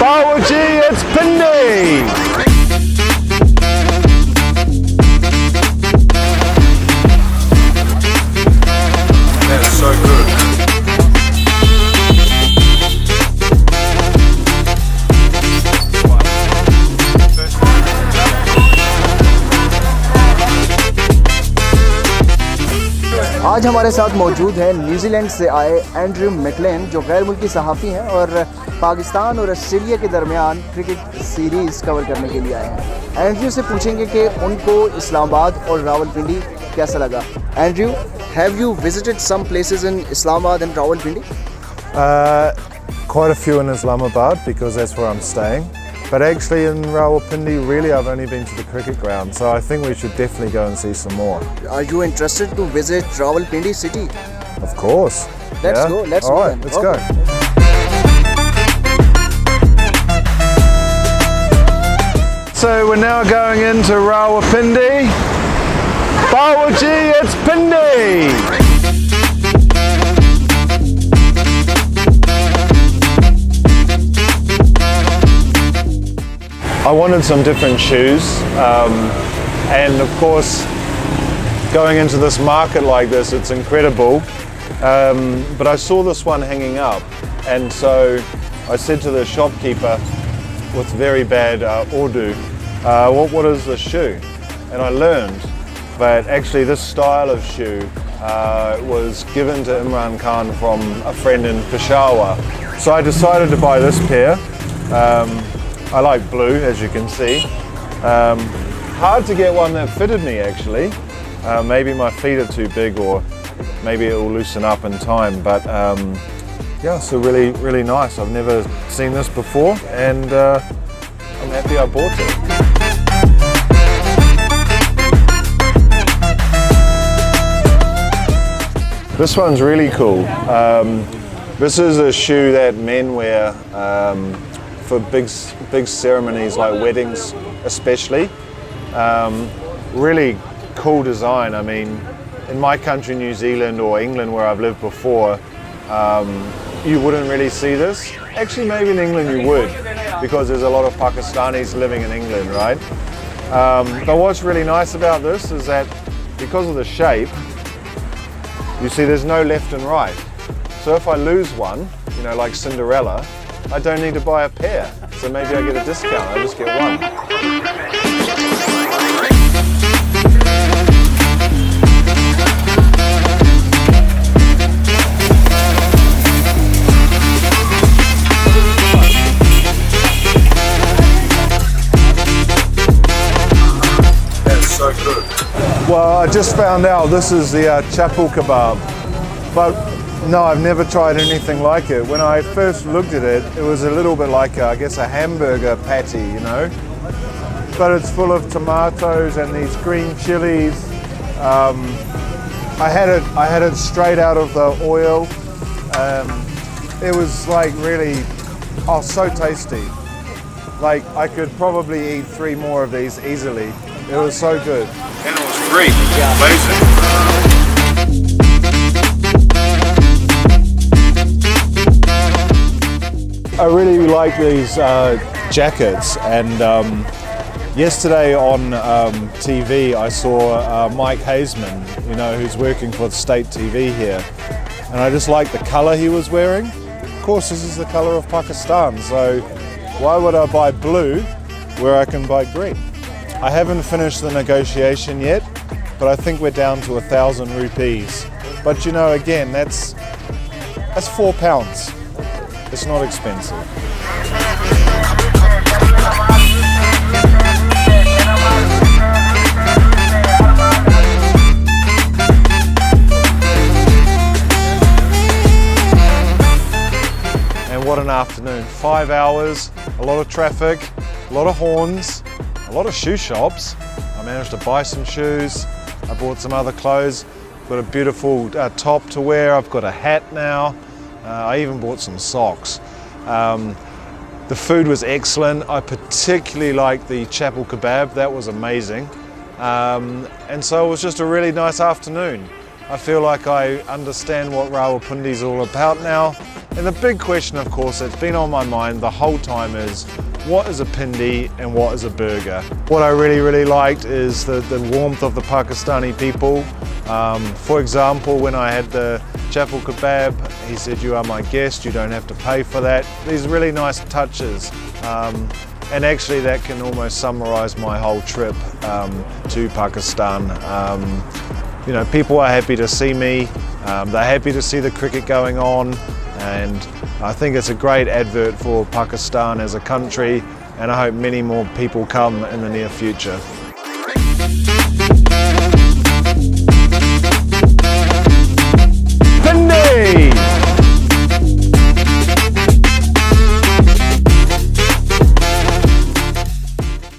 Bawaji, it's Pindi! That's so good. आज हमारे साथ मौजूद हैं न्यूजीलैंड से आए एंड्रयू मैकलेन, जो गैरमलकी सहाफ़ी हैं और पाकिस्तान और ऑस्ट्रेलिया के दरमियान क्रिकेट सीरीज़ कवर करने के लिए आए हैं। एंड्रयू से पूछेंगे कि उनको इस्लामाबाद और रावलपिंडी कैसा लगा। Andrew, have you visited some places in Islamabad and Rawalpindi? Quite a few in Islamabad because that's where I'm staying. But actually in Rawalpindi, really I've only been to the cricket ground, so I think we should definitely go and see some more. Are you interested to visit Rawalpindi city? Of course. Let's go. Let's All go. right, let's go. So we're now going into Rawalpindi. Bawaji, it's Pindi! I wanted some different shoes, and of course going into this market like this, it's incredible, but I saw this one hanging up, and so I said to the shopkeeper with very bad Urdu, what is this shoe? And I learned that actually this style of shoe was given to Imran Khan from a friend in Peshawar. So I decided to buy this pair. I like blue, as you can see. Hard to get one that fitted me actually. Maybe my feet are too big, or maybe it will loosen up in time, but yeah, so really nice. I've never seen this before, and I'm happy I bought it. This one's really cool. This is a shoe that men wear for big ceremonies like weddings especially. Really cool design. I mean, in my country, New Zealand or England, where I've lived before, you wouldn't really see this. Actually, maybe in England you would, because there's a lot of Pakistanis living in England, right? But what's really nice about this is that because of the shape, you see there's no left and right. So if I lose one, you know, like Cinderella, I don't need to buy a pair, so maybe I get a discount, I just get one. That's so good. Well, I just found out this is the chapel kebab, but no, I've never tried anything like it. When I first looked at it, it was a little bit like, I guess, a hamburger patty, you know? But it's full of tomatoes and these green chilies. I had it straight out of the oil. It was like really, so tasty. Like I could probably eat 3 more of these easily. It was so good. And it was free. Yeah. Amazing. I really like these jackets, and yesterday on TV I saw Mike Hazeman, you know, who's working for the state TV here, and I just like the colour he was wearing. Of course, this is the colour of Pakistan, so why would I buy blue where I can buy green? I haven't finished the negotiation yet, but I think we're down to 1,000 rupees. But you know, again, that's £4. It's not expensive. And what an afternoon. 5 hours, a lot of traffic, a lot of horns, a lot of shoe shops. I managed to buy some shoes. I bought some other clothes. Got a beautiful top to wear. I've got a hat now. I even bought some socks. The food was excellent. I particularly liked the chapel kebab. That was amazing. And so it was just a really nice afternoon. I feel like I understand what Rawalpindi is all about now. And the big question, of course, that's been on my mind the whole time is, what is a pindi and what is a burger? What I really liked is the warmth of the Pakistani people. For example, when I had the chapel kebab, he said, "You are my guest, you don't have to pay for that." These really nice touches. And actually that can almost summarise my whole trip to Pakistan. You know, people are happy to see me, they're happy to see the cricket going on, and I think it's a great advert for Pakistan as a country, and I hope many more people come in the near future.